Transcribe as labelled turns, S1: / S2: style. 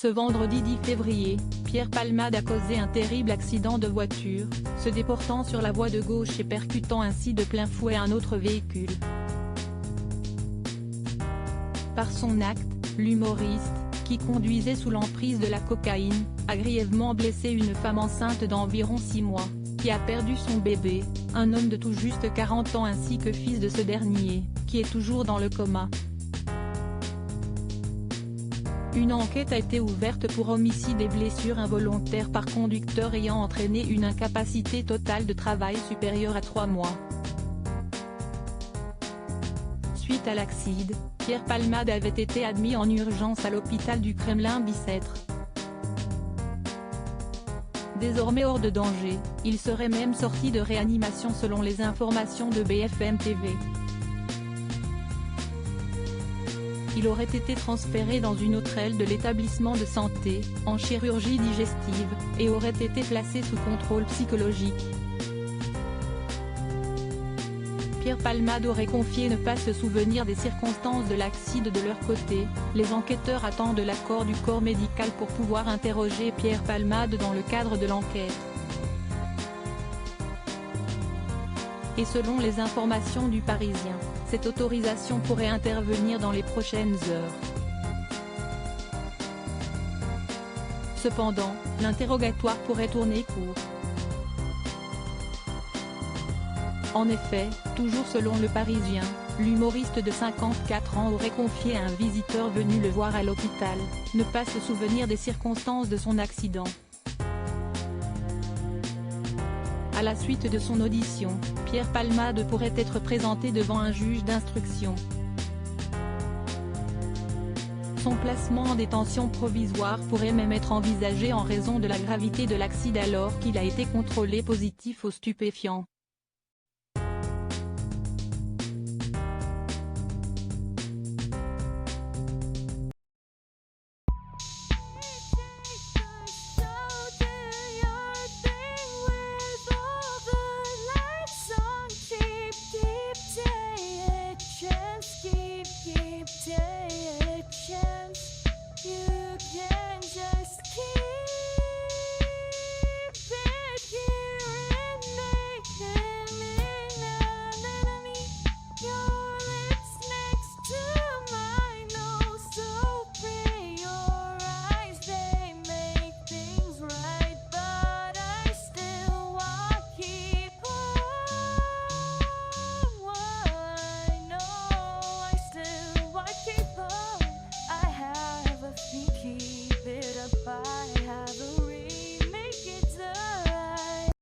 S1: Ce vendredi 10 février, Pierre Palmade a causé un terrible accident de voiture, se déportant sur la voie de gauche et percutant ainsi de plein fouet un autre véhicule. Par son acte, l'humoriste, qui conduisait sous l'emprise de la cocaïne, a grièvement blessé une femme enceinte d'environ 6 mois, qui a perdu son bébé, un homme de tout juste 40 ans ainsi que fils de ce dernier, qui est toujours dans le coma. Une enquête a été ouverte pour homicide et blessures involontaires par conducteur ayant entraîné une incapacité totale de travail supérieure à 3 mois. Suite à l'accident, Pierre Palmade avait été admis en urgence à l'hôpital du Kremlin-Bicêtre. Désormais hors de danger, il serait même sorti de réanimation selon les informations de BFM TV. Il aurait été transféré dans une autre aile de l'établissement de santé, en chirurgie digestive, et aurait été placé sous contrôle psychologique. Pierre Palmade aurait confié ne pas se souvenir des circonstances de l'accident. De leur côté, les enquêteurs attendent l'accord du corps médical pour pouvoir interroger Pierre Palmade dans le cadre de l'enquête. Et selon les informations du Parisien, cette autorisation pourrait intervenir dans les prochaines heures. Cependant, l'interrogatoire pourrait tourner court. En effet, toujours selon le Parisien, l'humoriste de 54 ans aurait confié à un visiteur venu le voir à l'hôpital, ne pas se souvenir des circonstances de son accident. À la suite de son audition, Pierre Palmade pourrait être présenté devant un juge d'instruction. Son placement en détention provisoire pourrait même être envisagé en raison de la gravité de l'accident alors qu'il a été contrôlé positif aux stupéfiants.